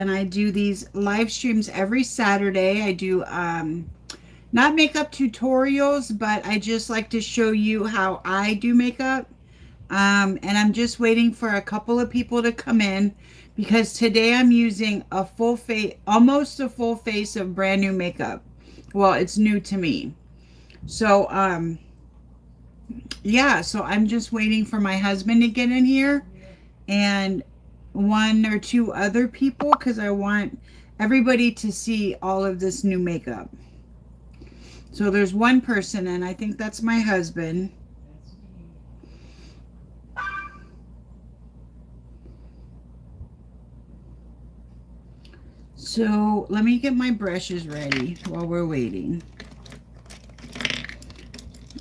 and I do these live streams every Saturday. I do not makeup tutorials, but I just like to show you how I do makeup. And I'm just waiting for a couple of people to come in because today I'm using a full face, almost a full face of brand new makeup. Well, it's new to me. So, yeah, so I'm just waiting for my husband to get in here and one or two other people because I want everybody to see all of this new makeup. So there's one person, and I think that's my husband. So let me get my brushes ready while we're waiting.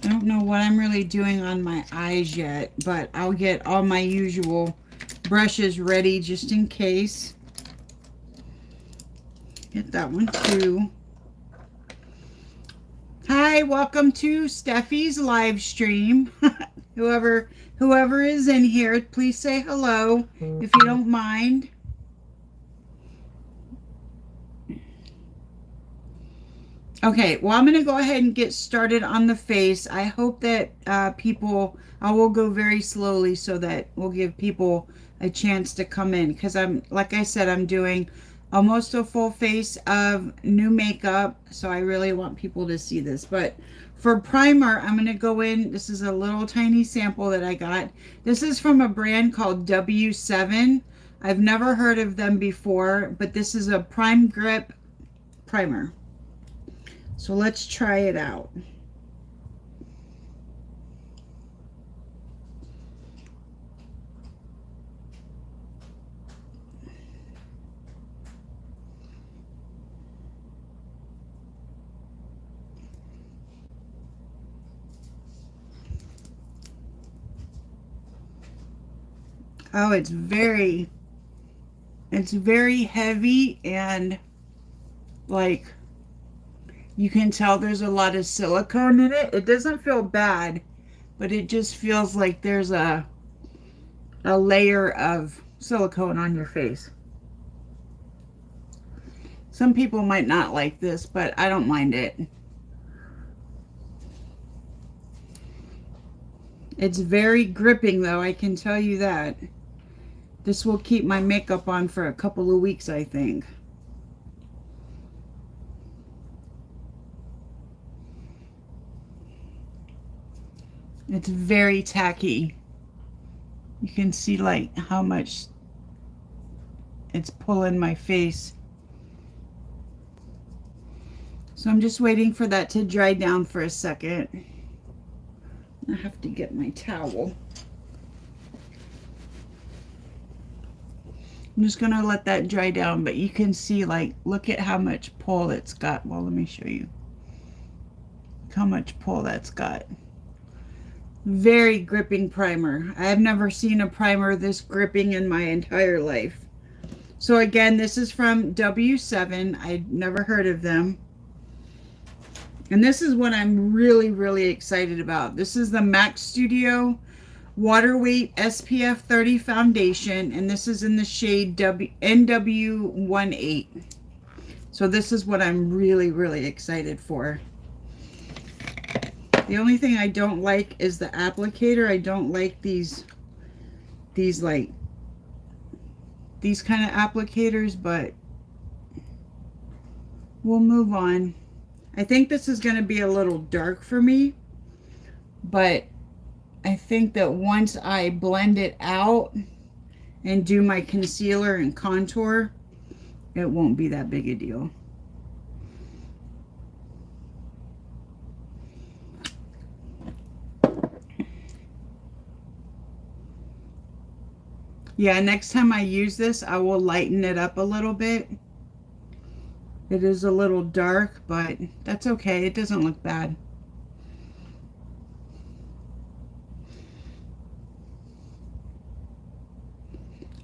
I don't know what I'm really doing on my eyes yet, but I'll get all my usual brushes ready just in case. Get that one too. Hi, welcome to Steffi's live stream. whoever is in here, please say hello if you don't mind. Okay, well, I'm going to go ahead and get started on the face. I hope that I will go very slowly so that we'll give people a chance to come in because like I said, I'm doing almost a full face of new makeup. So I really want people to see this. But for primer, I'm going to go in. This is a little tiny sample that I got. This is from a brand called W7. I've never heard of them before, but this is a prime grip primer. So let's try it out. Oh, it's very heavy and like you can tell there's a lot of silicone in it. It doesn't feel bad, but it just feels like there's a layer of silicone on your face. Some people might not like this, but I don't mind it. It's very gripping though, I can tell you that. This will keep my makeup on for a couple of weeks, I think. It's very tacky. You can see like how much it's pulling my face. So I'm just waiting for that to dry down for a second. I have to get my towel. I'm just going to let that dry down, but you can see like, look at how much pull it's got. Well, let me show you how much pull that's got. Very gripping primer. I have never seen a primer this gripping in my entire life. So again, this is from W7. I'd never heard of them. And this is what I'm really, really excited about. This is the MAC Studio Water Weight SPF 30 Foundation. And this is in the shade NW18. So this is what I'm really, really excited for. The only thing I don't like is the applicator. I don't like these kind of applicators, but we'll move on. I think this is going to be a little dark for me, but I think that once I blend it out and do my concealer and contour, it won't be that big a deal. Yeah, next time I use this, I will lighten it up a little bit. It is a little dark, but that's okay. It doesn't look bad.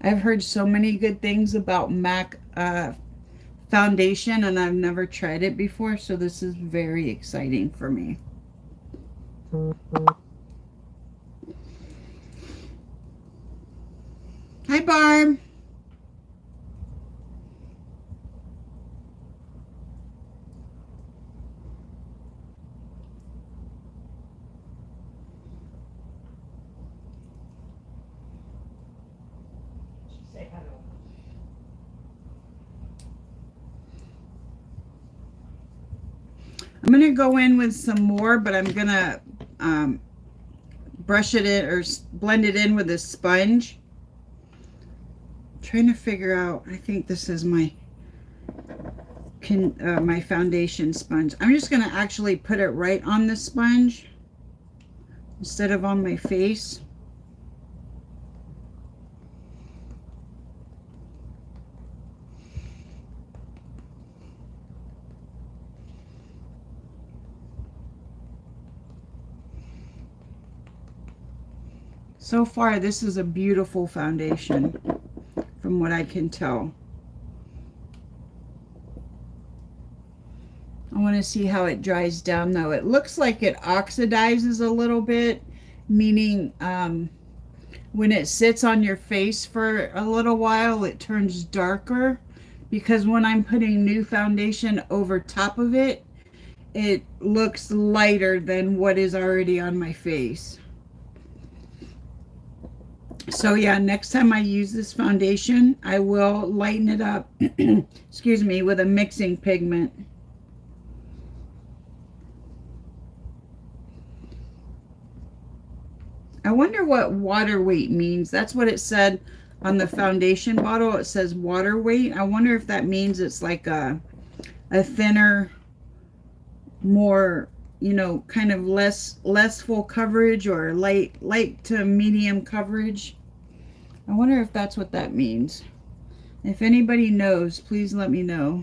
I've heard so many good things about MAC foundation, and I've never tried it before, so this is very exciting for me. Hi, Barb. I'm going to go in with some more, but I'm going to brush it in or blend it in with a sponge. I'm trying to figure out, I think this is my my foundation sponge. I'm just going to actually put it right on the sponge instead of on my face. So far, this is a beautiful foundation from what I can tell. I want to see how it dries down though. It looks like it oxidizes a little bit, meaning when it sits on your face for a little while, it turns darker, because when I'm putting new foundation over top of it, it looks lighter than what is already on my face. So yeah, next time I use this foundation, I will lighten it up, excuse me, with a mixing pigment. I wonder what water weight means. That's what it said on the foundation bottle. It says water weight. I wonder if that means it's like a thinner, more, you know, kind of less full coverage, or light to medium coverage. I wonder if that's what that means. If anybody knows, please let me know.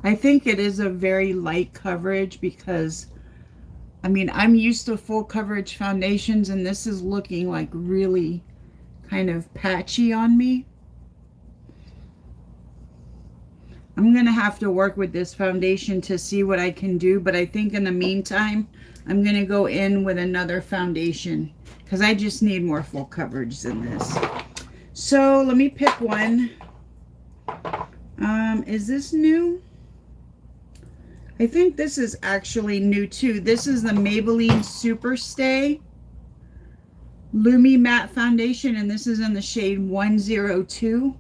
I think it is a very light coverage because, I mean, I'm used to full coverage foundations, and this is looking like really kind of patchy on me. I'm going to have to work with this foundation to see what I can do, but I think in the meantime, I'm going to go in with another foundation because I just need more full coverage than this. So let me pick one. Is this new? I think this is actually new too. This is the Maybelline Super Stay Lumi Matte Foundation, and this is in the shade 102.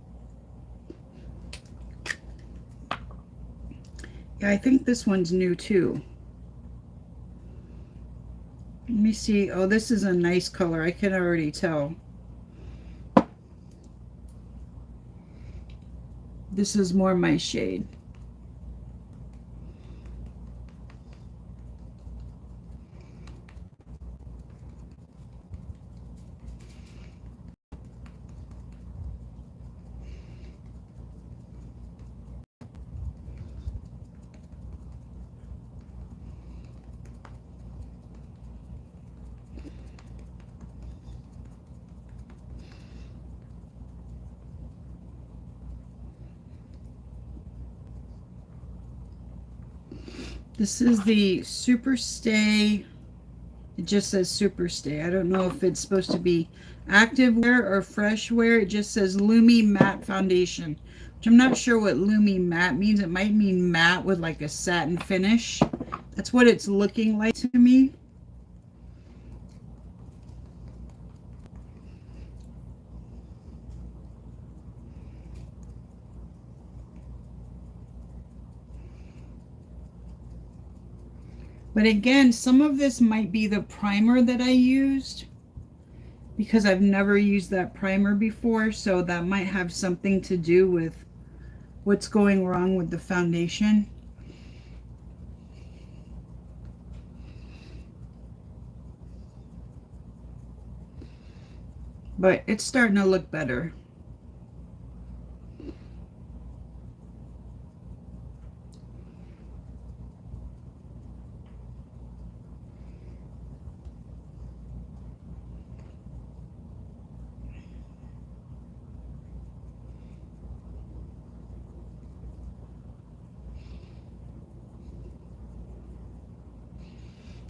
Yeah, I think this one's new too. Let me see. Oh, this is a nice color. I can already tell. This is more my shade. This is the Super Stay. It just says Super Stay. I don't know if it's supposed to be active wear or fresh wear. It just says Lumi Matte Foundation, which I'm not sure what Lumi Matte means. It might mean matte with like a satin finish. That's what it's looking like to me. But again, some of this might be the primer that I used, because I've never used that primer before, so that might have something to do with what's going wrong with the foundation. But it's starting to look better.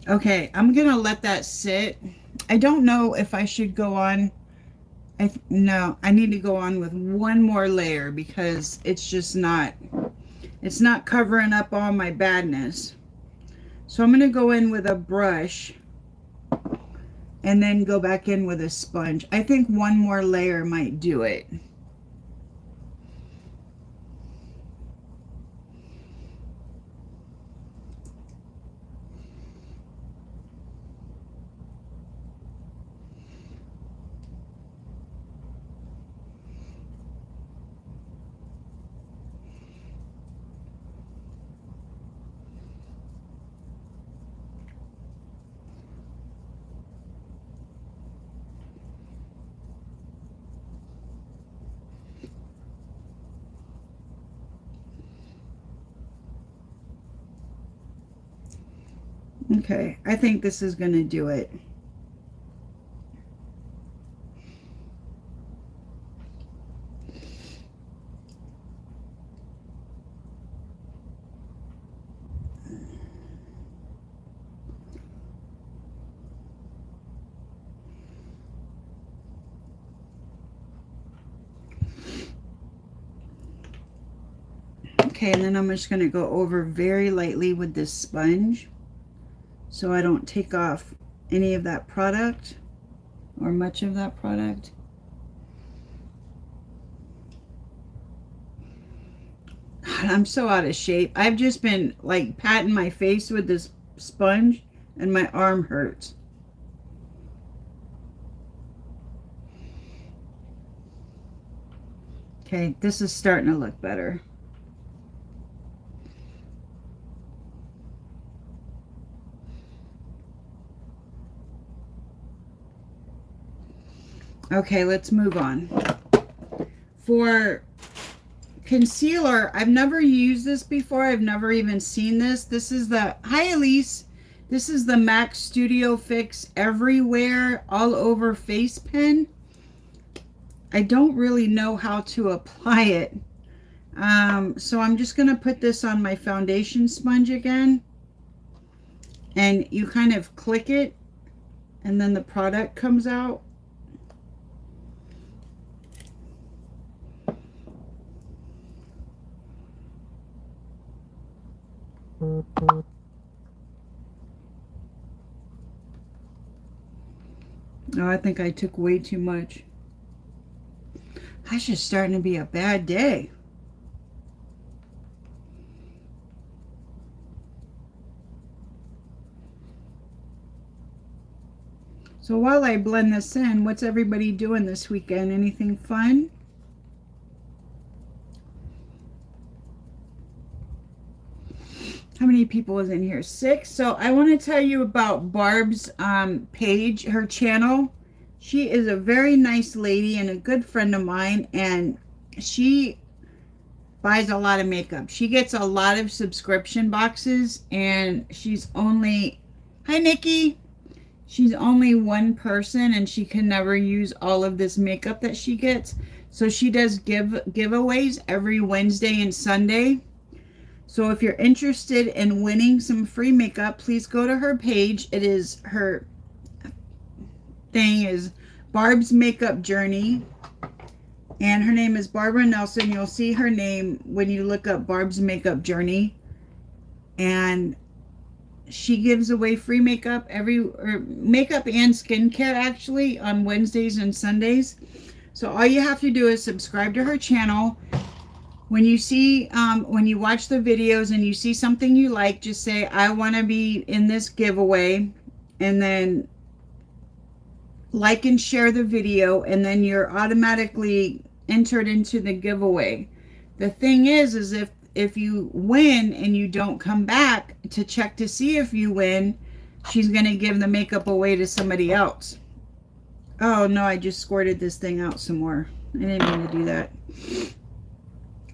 Okay, I'm gonna let that sit. I don't know if I should go on. No, I need to go on with one more layer because it's It's not covering up all my badness. So I'm going to go in with a brush and then go back in with a sponge. I think one more layer might do it. Okay, I think this is going to do it. Okay, and then I'm just going to go over very lightly with this sponge so I don't take off any of that product or much of that product. I'm so out of shape. I've just been like patting my face with this sponge and my arm hurts. Okay, this is starting to look better. Okay, let's move on. For concealer, I've never used this before. I've never even seen this. This is the, hi Elise. This is the MAC Studio Fix Everywhere All Over Face Pen. I don't really know how to apply it. So I'm just going to put this on my foundation sponge again. And you kind of click it and then the product comes out. Oh, I think I took way too much. That's just starting to be a bad day. So while I blend this in, what's everybody doing this weekend? Anything fun? How many people is in here? 6. So I want to tell you about Barb's page, her channel. She is a very nice lady and a good friend of mine, and she buys a lot of makeup. She gets a lot of subscription boxes, and she's only, hi Nikki, she's only one person, and she can never use all of this makeup that she gets. So she does giveaways every Wednesday and Sunday. So if you're interested in winning some free makeup, please go to her page. It is, her thing is Barb's Makeup Journey. And her name is Barbara Nelson. You'll see her name when you look up Barb's Makeup Journey. And she gives away free makeup makeup and skincare actually on Wednesdays and Sundays. So all you have to do is subscribe to her channel. When you see, when you watch the videos and you see something you like, just say, I want to be in this giveaway, and then like and share the video, and then you're automatically entered into the giveaway. The thing is if you win and you don't come back to check to see if you win, she's going to give the makeup away to somebody else. Oh no, I just squirted this thing out some more. I didn't mean to do that.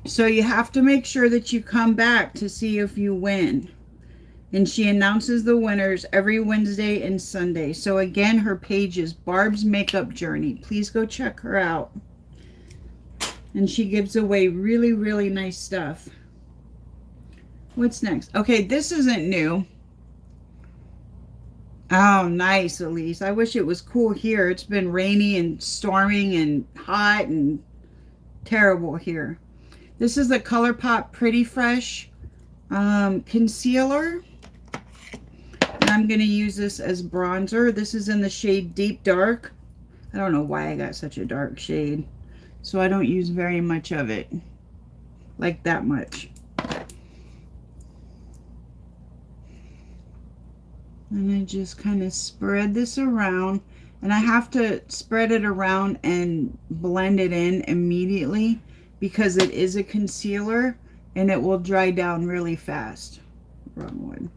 So you have to make sure that you come back to see if you win. And she announces the winners every Wednesday and Sunday. So again, her page is Barb's Makeup Journey. Please go check her out. And she gives away really, really nice stuff. What's next? Okay, this isn't new. Oh, nice, Elise. I wish it was cool here. It's been rainy and storming and hot and terrible here. This is the ColourPop Pretty Fresh concealer. And I'm going to use this as bronzer. This is in the shade Deep Dark. I don't know why I got such a dark shade. So I don't use very much of it. Like that much. And I just kind of spread this around. And I have to spread it around and blend it in immediately because it is a concealer and it will dry down really fast. Wrong one.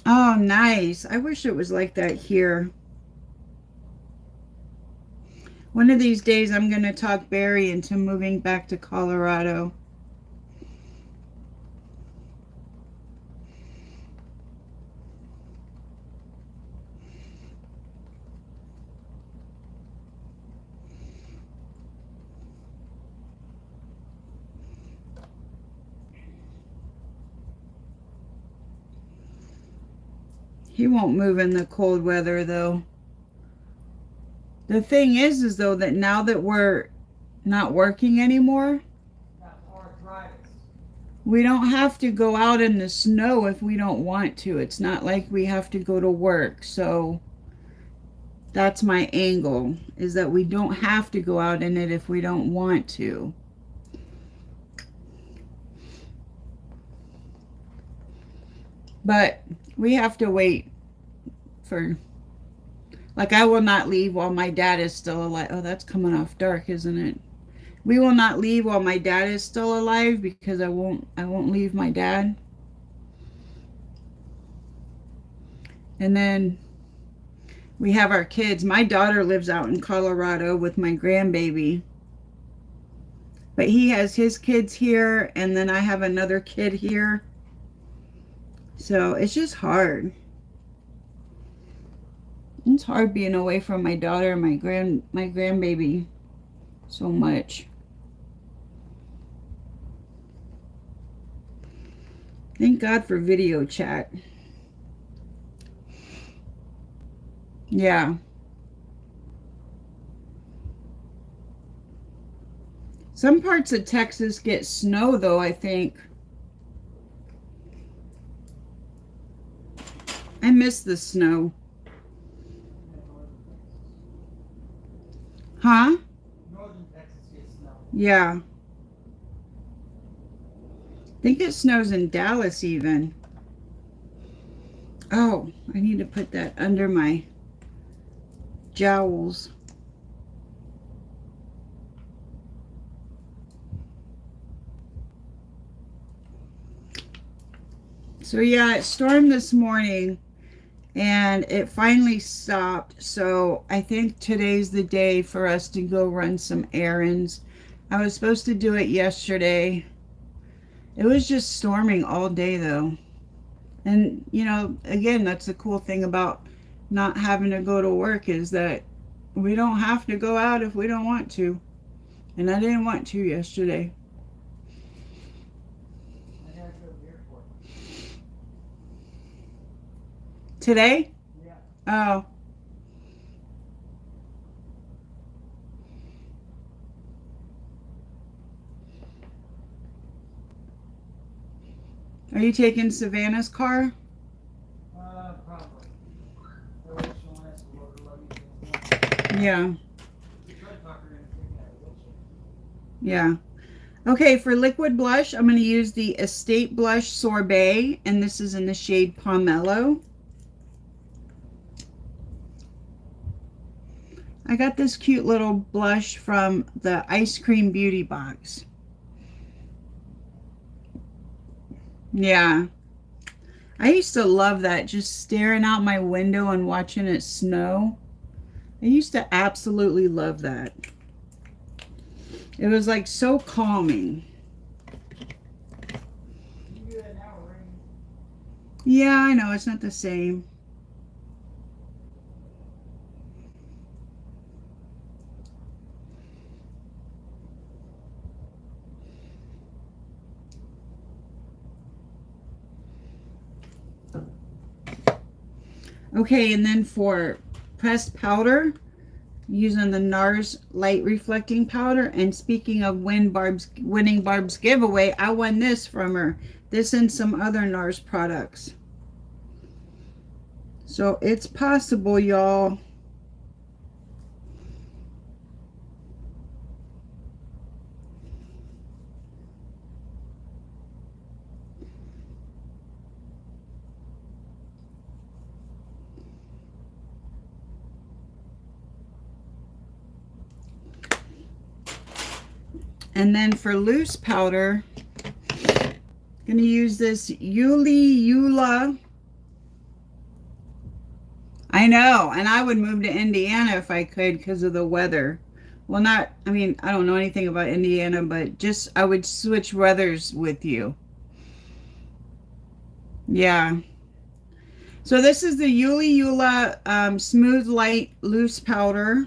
Oh, nice. I wish it was like that here. One of these days I'm going to talk Barry into moving back to Colorado. He won't move in the cold weather though. The thing is though that now that we're not working anymore, we don't have to go out in the snow if we don't want to. It's not like we have to go to work. So that's my angle, is that we don't have to go out in it if we don't want to. But we have to wait for, like, I will not leave while my dad is still alive. Oh, that's coming off dark, isn't it? We will not leave while my dad is still alive because I won't leave my dad. And then we have our kids. My daughter lives out in Colorado with my grandbaby. But he has his kids here, and then I have another kid here. So it's just hard. It's hard being away from my daughter and my grandbaby so much. Thank God for video chat. Yeah. Some parts of Texas get snow though, I think. I miss the snow. Huh? Northern Texas gets snow. Yeah. I think it snows in Dallas even. Oh, I need to put that under my jowls. So yeah, it stormed this morning and it finally stopped. So I think today's the day for us to go run some errands. I was supposed to do it yesterday. It was just storming all day though. And you know, again, that's the cool thing about not having to go to work, is that we don't have to go out if we don't want to. And I didn't want to yesterday. I had to go to the airport. Today? Yeah. Oh. Are you taking Savannah's car? Probably. Or else she'll ask the Lord to let me Yeah. try to talk her into taking out a wheelchair. Yeah. Okay, for liquid blush, I'm going to use the Estate Blush Sorbet, and this is in the shade Pomelo. I got this cute little blush from the Ice Cream Beauty Box. Yeah. I used to love that, just staring out my window and watching it snow. I used to absolutely love that. It was like so calming. You can do that now, rain. Yeah, I know, it's not the same. Okay, and then for pressed powder, using the NARS light reflecting powder. And speaking of winning Barb's giveaway, I won this from her. This and some other NARS products. So it's possible, y'all. And then for loose powder, I'm going to use this Yula. I know, and I would move to Indiana if I could because of the weather. Well, not, I mean, I don't know anything about Indiana, but just I would switch weathers with you. Yeah. So this is the Yula Smooth Light Loose Powder.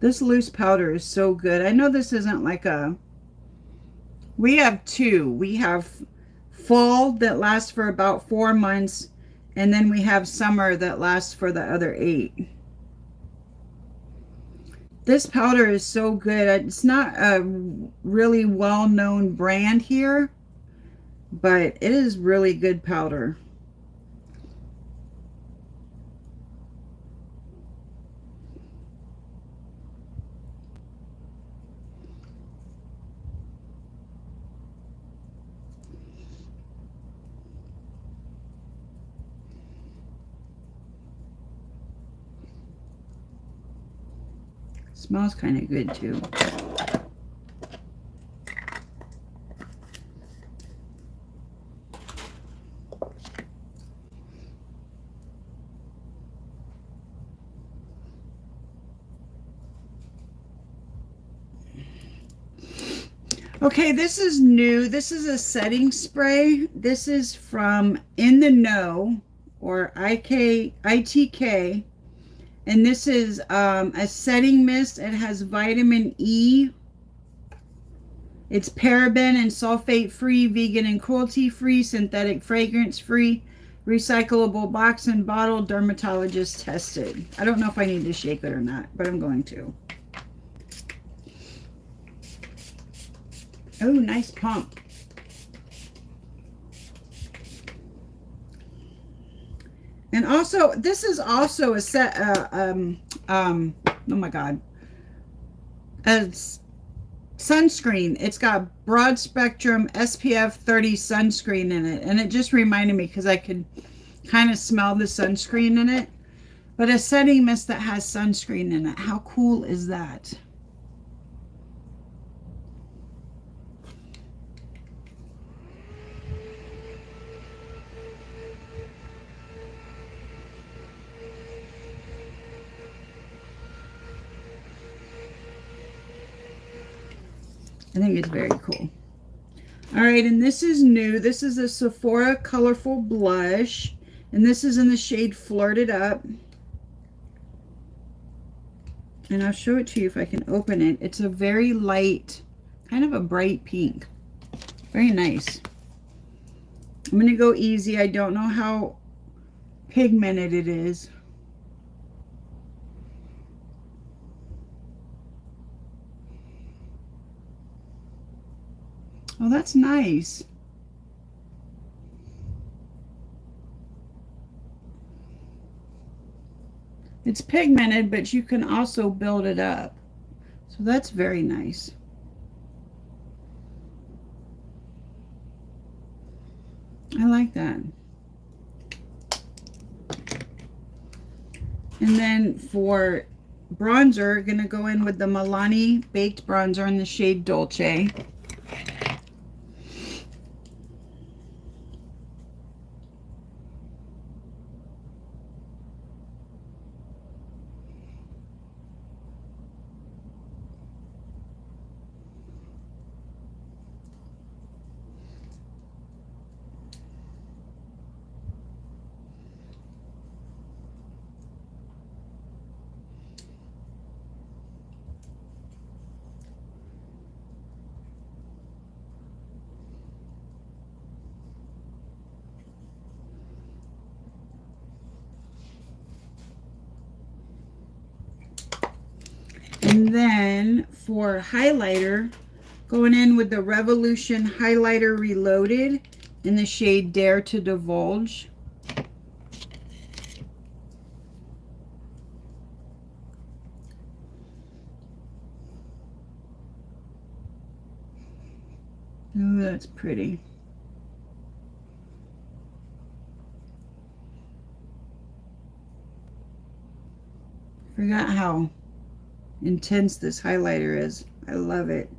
This loose powder is so good. I know this isn't like a... We have two. We have fall that lasts for about 4 months, and then we have summer that lasts for the other 8. This powder is so good. It's not a really well-known brand here, but it is really good powder. Smells kind of good too. Okay, this is new. This is a setting spray. This is from In the Know, or ITK. And this is a setting mist. It has vitamin E. It's paraben and sulfate free, vegan and cruelty free, synthetic fragrance free, recyclable box and bottle, dermatologist tested. I don't know if I need to shake it or not, but I'm going to. Oh, nice pump. And also, this is also a set, oh my God, a sunscreen. It's got broad spectrum SPF 30 sunscreen in it. And it just reminded me because I could kind of smell the sunscreen in it. But a setting mist that has sunscreen in it. How cool is that? I think it's very cool. All right, and this is new. This is a Sephora Colorful Blush, and this is in the shade Flirted Up. And I'll show it to you if I can open it. It's a very light, kind of a bright pink. Very nice. I'm going to go easy. I don't know how pigmented it is. Oh, that's nice. It's pigmented, but you can also build it up. So that's very nice. I like that. And then for bronzer, gonna go in with the Milani Baked Bronzer in the shade Dolce. And then for highlighter, going in with the Revolution Highlighter Reloaded in the shade Dare to Divulge. Oh, that's pretty. Forgot how intense this highlighter is. I love it.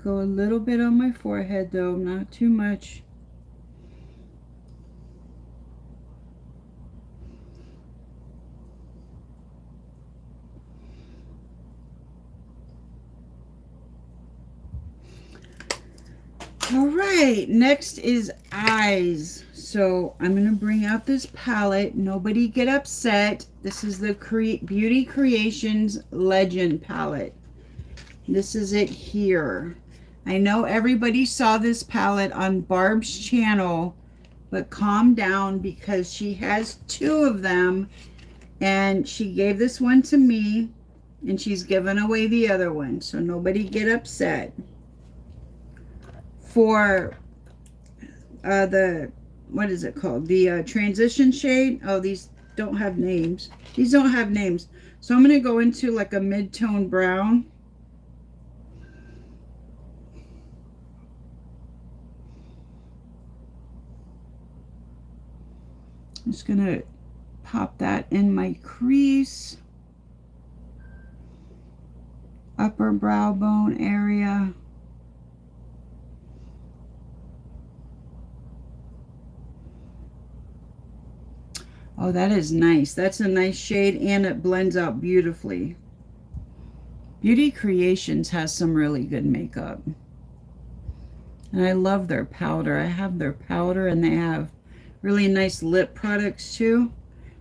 Go a little bit on my forehead though, not too much. All right, next is eyes. So I'm going to bring out this palette. Nobody get upset. This is the Beauty Creations Legend palette. This is it here. I know everybody saw this palette on Barb's channel, but calm down because she has two of them and she gave this one to me and she's given away the other one. So nobody get upset. For the, what is it called? The transition shade. Oh, these don't have names. These don't have names. So I'm going to go into like a mid-tone brown. I'm just going to pop that in my crease. Upper brow bone area. Oh, that is nice. That's a nice shade and it blends out beautifully. Beauty Creations has some really good makeup. And I love their powder. I have their powder and they have really nice lip products too.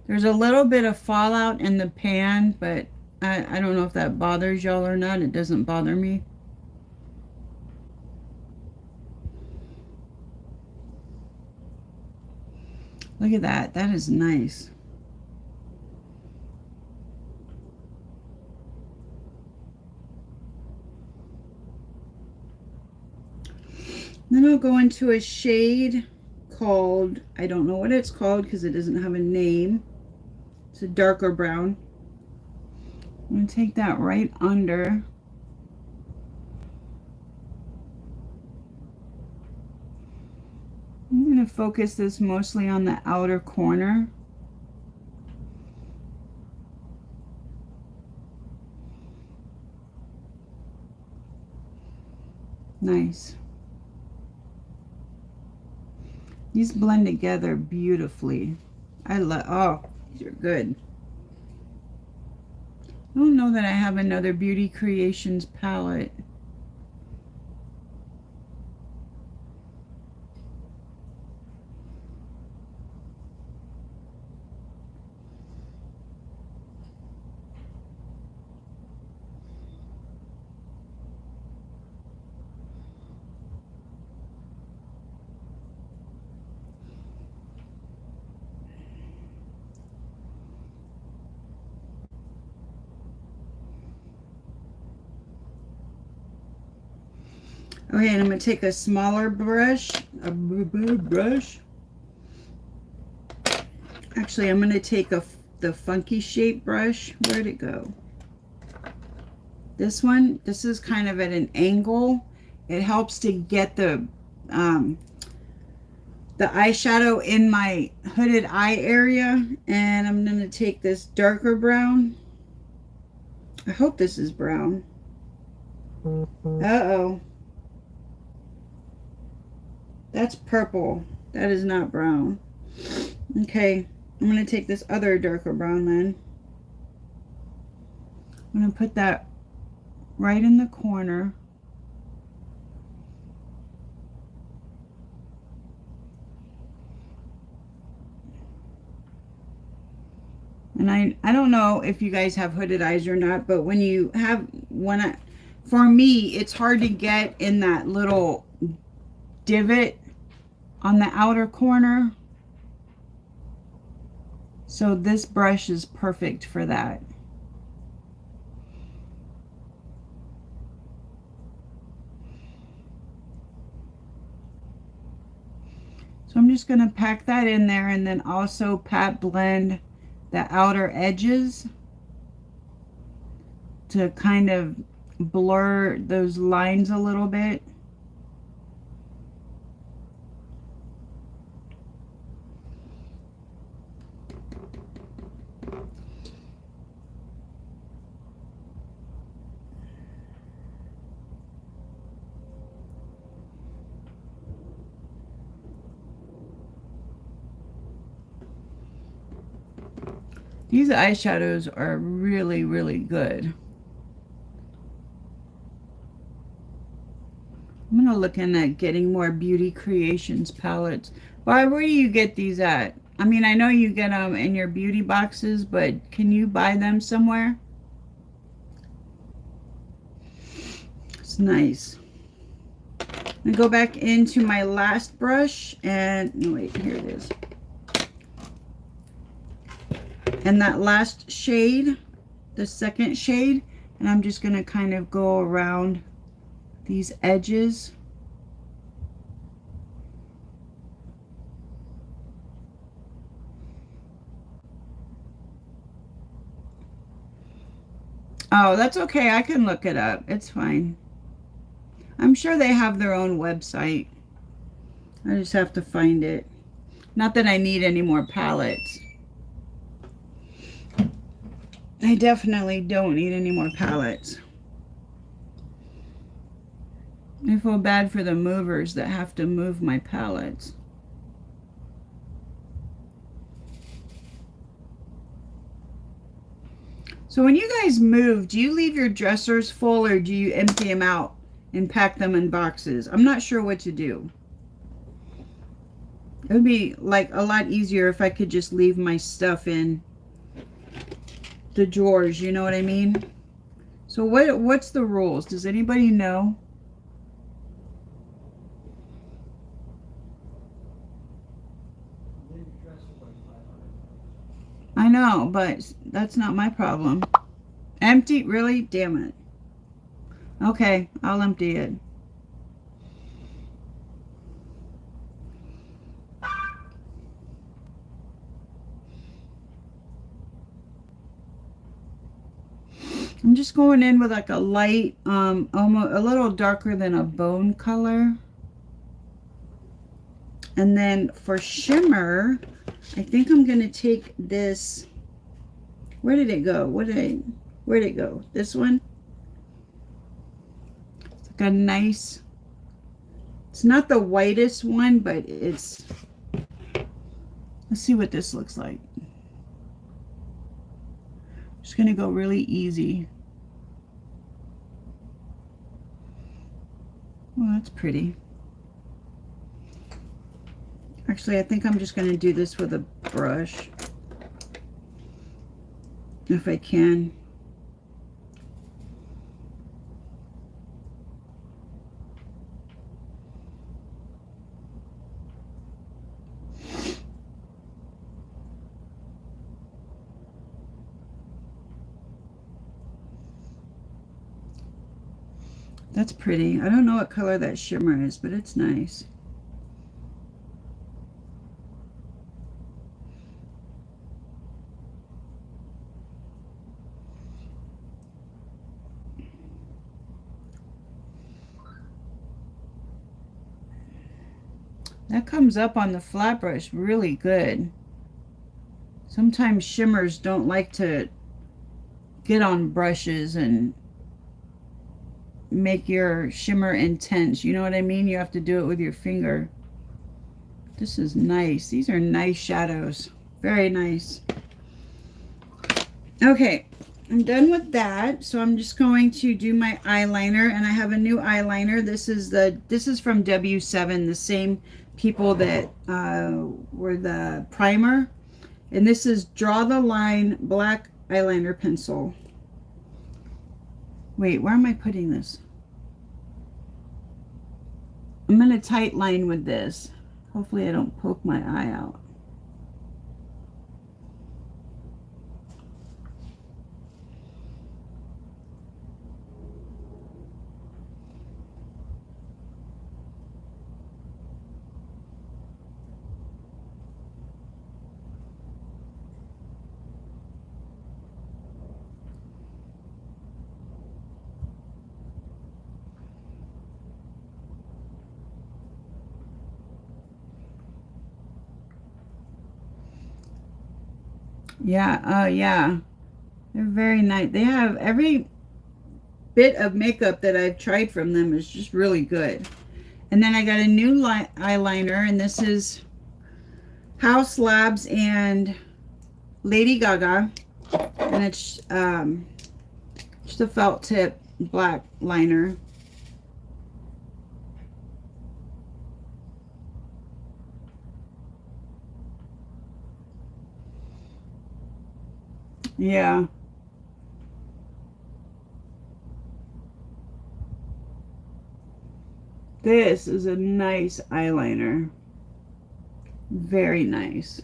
There's a little bit of fallout in the pan, but I don't know if that bothers y'all or not. It doesn't bother me. Look at that. That is nice. Then I'll go into a shade called, I don't know what it's called because it doesn't have a name. It's a darker brown. I'm going to take that right under. I'm going to focus this mostly on the outer corner. Nice. These blend together beautifully. I love, oh, these are good. I don't know that I have another Beauty Creations palette. Okay, and I'm going to take a smaller brush, Actually, I'm going to take the funky shape brush. Where'd it go? This one, this is kind of at an angle. It helps to get the eyeshadow in my hooded eye area. And I'm going to take this darker brown. I hope this is brown. Uh-oh. That's purple. That is not brown. Okay, I'm going to take this other darker brown then. I'm going to put that right in the corner. And I don't know if you guys have hooded eyes or not, but when you have, for me, it's hard to get in that little divot on the outer corner. So this brush is perfect for that. just going to pack that in there and then also pat blend the outer edges to kind of blur those lines a little bit. These eyeshadows are really, really good. I'm going to look in at getting more Beauty Creations palettes. Barb, where do you get these at? I mean, I know you get them in your beauty boxes, but can you buy them somewhere? It's nice. I'm going to go back into my last brush and, no, wait, here it is. And that last shade, the second shade, and I'm just going to kind of go around these edges. Oh, that's okay. I can look it up. It's fine. I'm sure they have their own website. I just have to find it. Not that I need any more palettes. I definitely don't need any more palettes. I feel bad for the movers that have to move my palettes. So when you guys move, do you leave your dressers full or do you empty them out and pack them in boxes? I'm not sure what to do. It would be like a lot easier if I could just leave my stuff in the drawers, you know what I mean? So what's the rules? Does anybody know? I know, but that's not my problem. Empty? Really? Damn it. Okay, I'll empty it. I'm just going in with like a light, almost a little darker than a bone color. And then for shimmer, I think I'm going to take this. Where did it go? Where'd it go? This one? It's like a nice, it's not the whitest one, but it's, let's see what this looks like. Just going to go really easy. Well, that's pretty. Actually, I think I'm just going to do this with a brush. If I can. That's pretty. I don't know what color that shimmer is, but it's nice. That comes up on the flat brush really good. Sometimes shimmers don't like to get on brushes and make your shimmer intense. You know what I mean? You have to do it with your finger. This is nice. These are nice shadows. Very nice. Okay, I'm done with that. So I'm just going to do my eyeliner, and I have a new eyeliner. This is from W7, the same people that were the primer. And this is Draw the Line black eyeliner pencil. Wait, where am I putting this? I'm going to tight line with this. Hopefully I don't poke my eye out. Yeah, yeah. They're very nice. They have every bit of makeup that I've tried from them is just really good. And then I got a new eyeliner, and this is House Labs and Lady Gaga. And it's just a felt tip black liner. Yeah. This is a nice eyeliner. Very nice.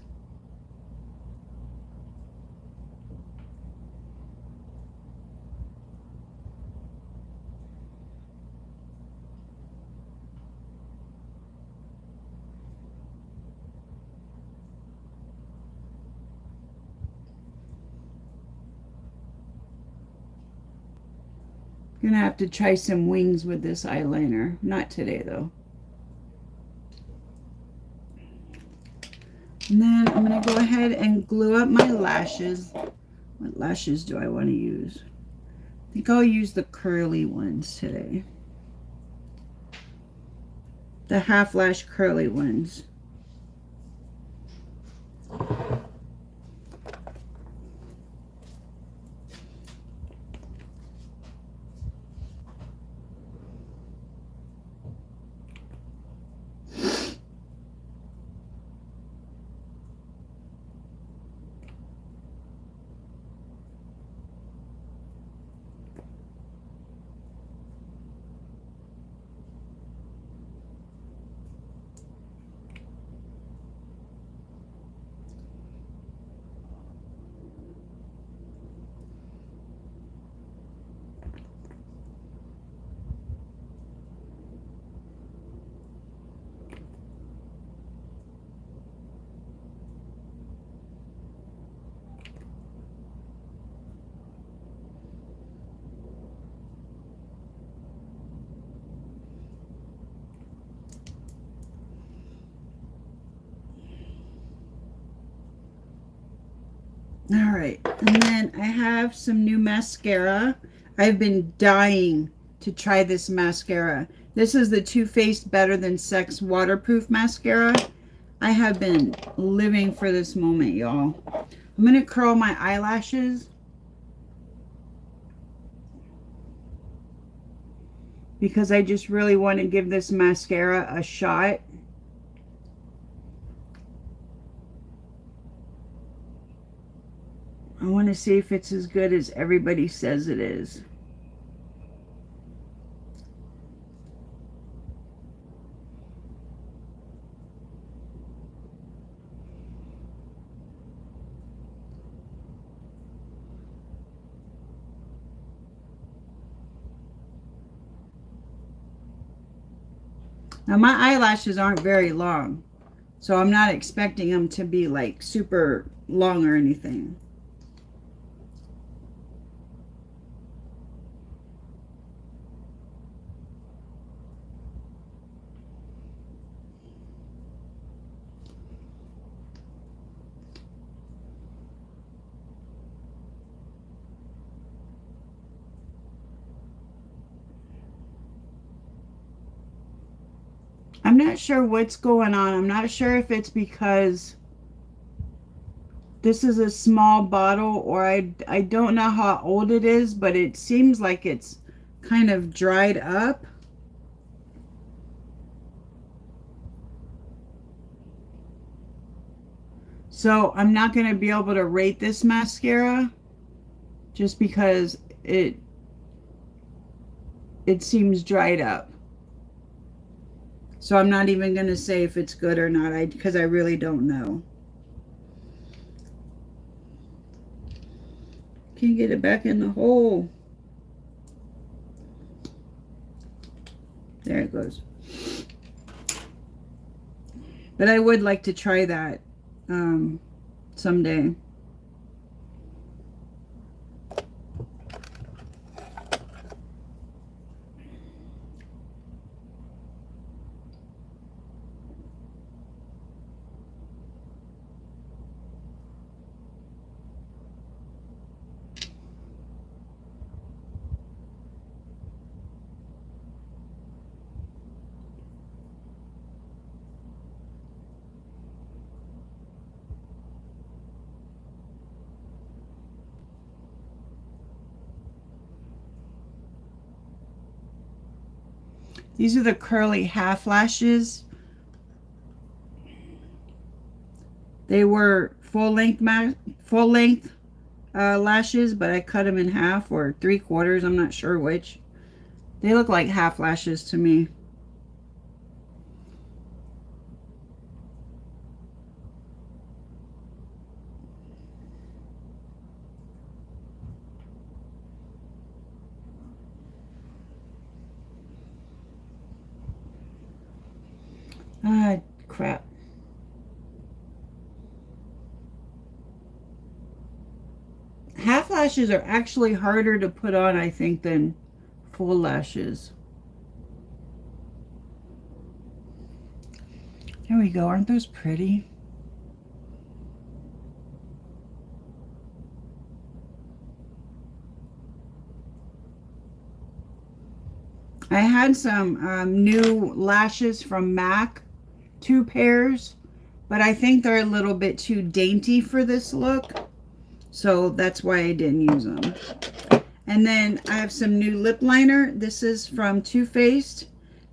Gonna have to try some wings with this eyeliner. Not today though. And then I'm gonna go ahead and glue up my lashes. What lashes do I want to use? I think I'll use the curly ones today. The half lash curly ones. All right, and then I have some new mascara. I've been dying to try this mascara. This is the Too Faced Better Than Sex Waterproof Mascara. I have been living for this moment, y'all. I'm going to curl my eyelashes because I just really want to give this mascara a shot. I want to see if it's as good as everybody says it is. Now my eyelashes aren't very long, so I'm not expecting them to be like super long or anything. I'm not sure what's going on. I'm not sure if it's because this is a small bottle or I don't know how old it is, but it seems like it's kind of dried up. So I'm not going to be able to rate this mascara just because it seems dried up. So I'm not even going to say if it's good or not because I really don't know. Can't get it back in the hole. There it goes. But I would like to try that someday. These are the curly half lashes. They were full length lashes, but I cut them in half or 3/4. I'm not sure which. They look like half lashes to me. Ah, crap. Half lashes are actually harder to put on, I think, than full lashes. There we go. Aren't those pretty? I had some new lashes from MAC, 2 pairs, but I think they're a little bit too dainty for this look. So that's why I didn't use them. And then I have some new lip liner. This is from Too Faced.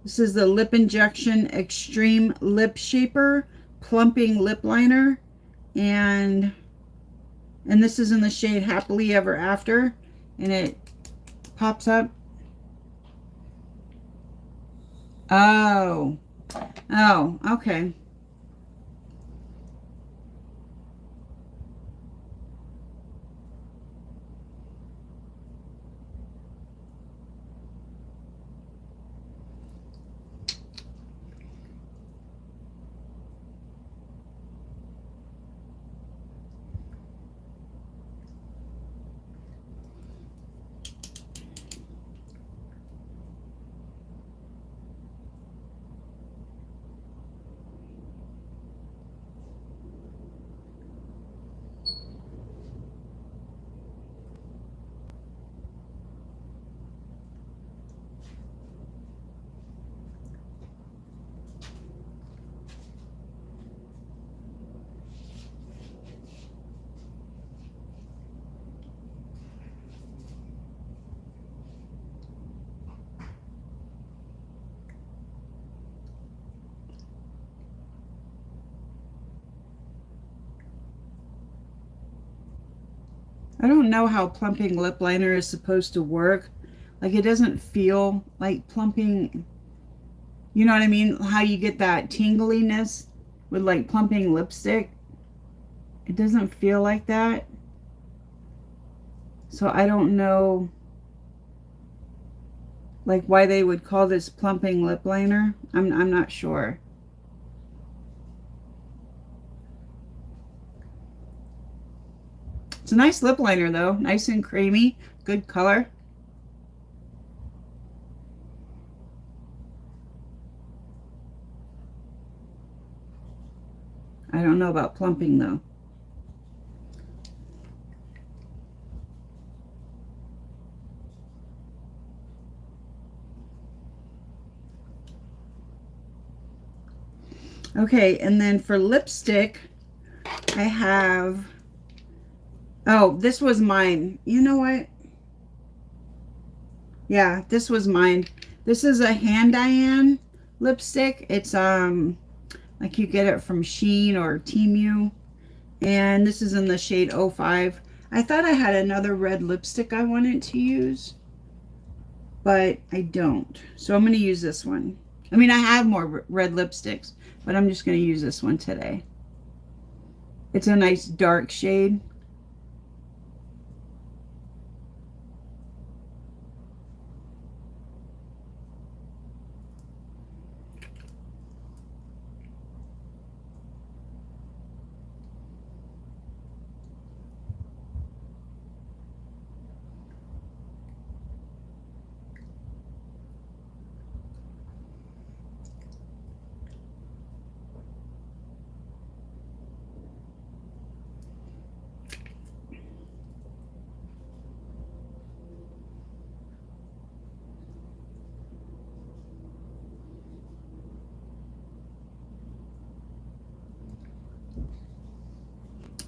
This is the Lip Injection Extreme Lip Shaper Plumping Lip Liner. And this is in the shade Happily Ever After. And it pops up. Oh. Oh, okay. I don't know how plumping lip liner is supposed to work. Like, it doesn't feel like plumping. You know what I mean? How you get that tingliness with like plumping lipstick. It doesn't feel like that. So I don't know like why they would call this plumping lip liner. I'm not sure. It's a nice lip liner though. Nice and creamy. Good color. I don't know about plumping though. Okay, and then for lipstick, I have, oh, this was mine. You know what? Yeah, this was mine. This is a Hand Diane lipstick. It's like you get it from Shein or Temu. And this is in the shade 05. I thought I had another red lipstick I wanted to use, but I don't. So I'm going to use this one. I mean, I have more red lipsticks, but I'm just going to use this one today. It's a nice dark shade.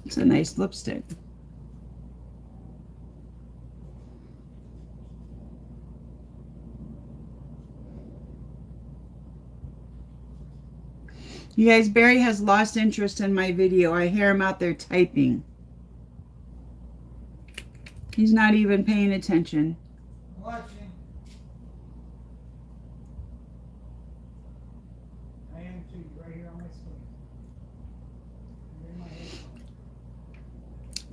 It's a nice lipstick. You guys, Barry has lost interest in my video. I hear him out there typing. He's not even paying attention. Watching. I am too, right here on my screen. I'm in my headphones.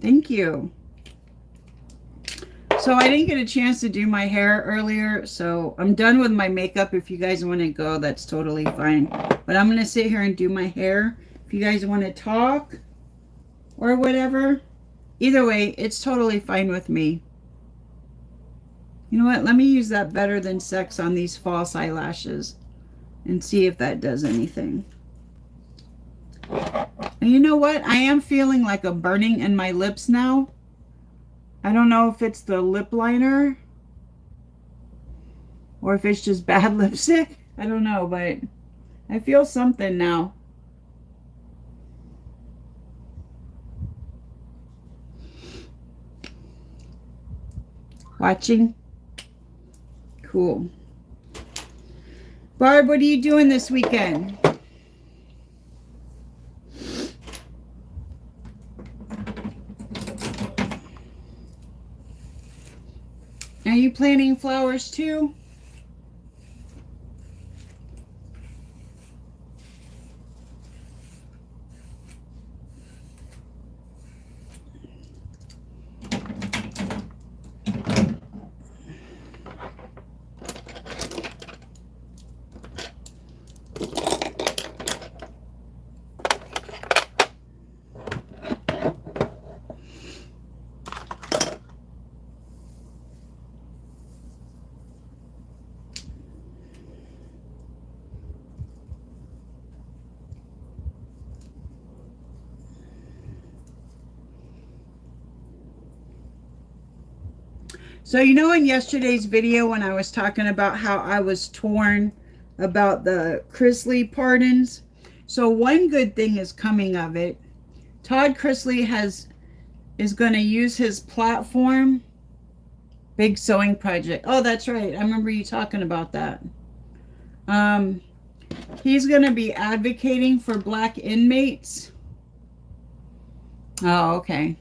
Thank you. So I didn't get a chance to do my hair earlier, so I'm done with my makeup. If you guys want to go, that's totally fine. But I'm going to sit here and do my hair. If you guys want to talk or whatever, either way, it's totally fine with me. You know what? Let me use that Better Than Sex on these false eyelashes and see if that does anything. And you know what? I am feeling like a burning in my lips now. I don't know if it's the lip liner or if it's just bad lipstick. I don't know, but I feel something now. Watching? Cool. Barb, what are you doing this weekend? Are you planting flowers too? So you know in yesterday's video when I was talking about how I was torn about the Chrisley pardons? So one good thing is coming of it. Todd Chrisley is going to use his platform, Big Sewing Project. Oh, that's right. I remember you talking about that. He's going to be advocating for Black inmates. Oh, okay.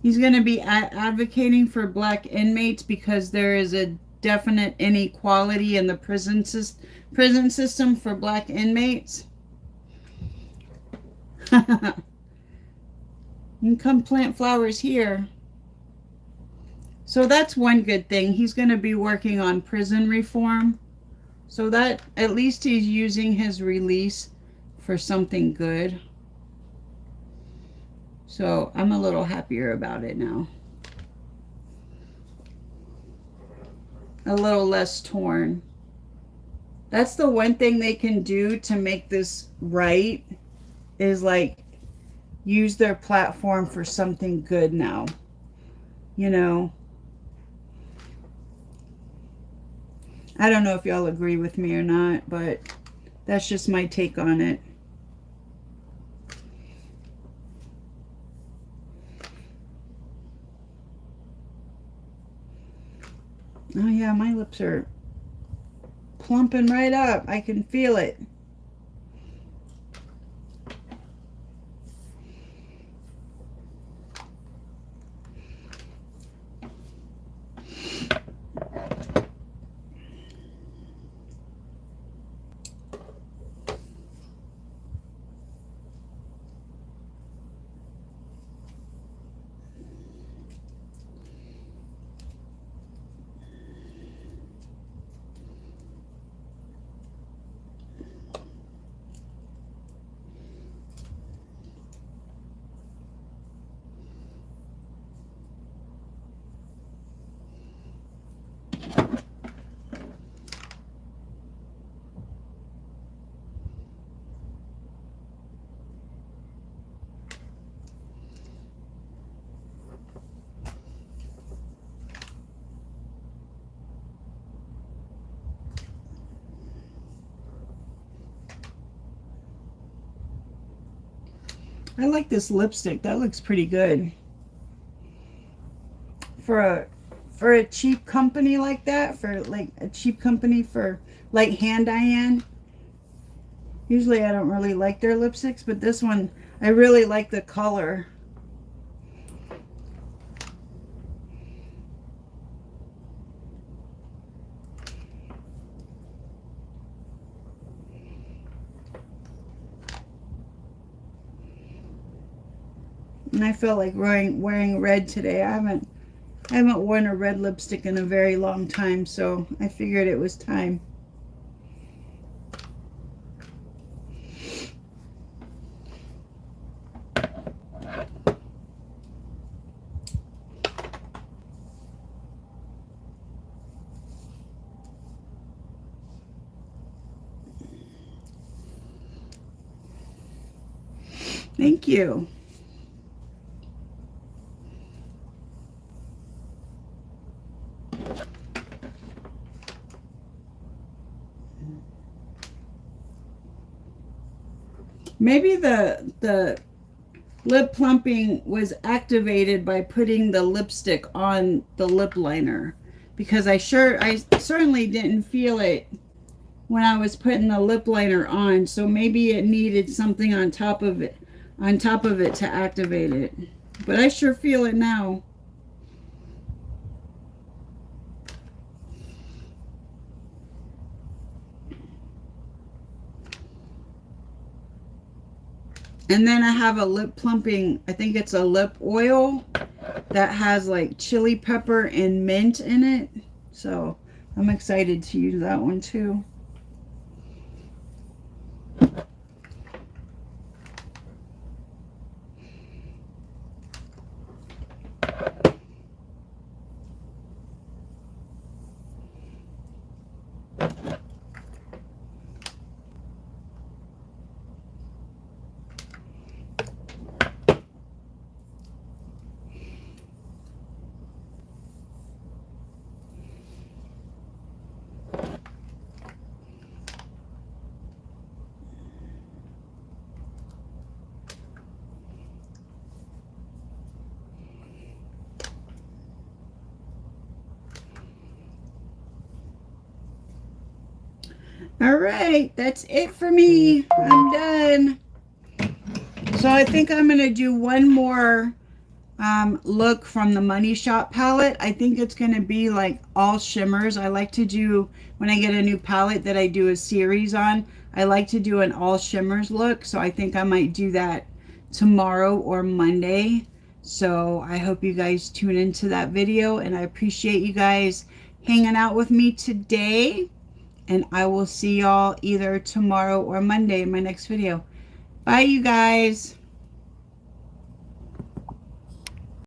He's going to be advocating for Black inmates because there is a definite inequality in the prison system for Black inmates. You can come plant flowers here. So that's one good thing. He's going to be working on prison reform. So that at least he's using his release for something good. So I'm a little happier about it now. A little less torn. That's the one thing they can do to make this right, is like use their platform for something good now. You know? I don't know if y'all agree with me or not, but that's just my take on it. Oh yeah, my lips are plumping right up. I can feel it. I like this lipstick. That looks pretty good. For a cheap company like that, for like a cheap company for like Hand Diane, Usually I don't really like their lipsticks, but this one, I really like the color. And I felt like wearing red today. I haven't worn a red lipstick in a very long time, so I figured it was time. Thank you. Maybe the lip plumping was activated by putting the lipstick on the lip liner, because I certainly didn't feel it when I was putting the lip liner on, so maybe it needed something on top of it to activate it. But I sure feel it now. And then I have a lip plumping, I think it's a lip oil that has like chili pepper and mint in it. So I'm excited to use that one too. All right, that's it for me. I'm done. So I think I'm going to do one more look from the Money Shop palette. I think it's going to be like all shimmers. I like to do, when I get a new palette that I do a series on, I like to do an all shimmers look. So I think I might do that tomorrow or Monday. So I hope you guys tune into that video, and I appreciate you guys hanging out with me today. And I will see y'all either tomorrow or Monday in my next video. Bye, you guys.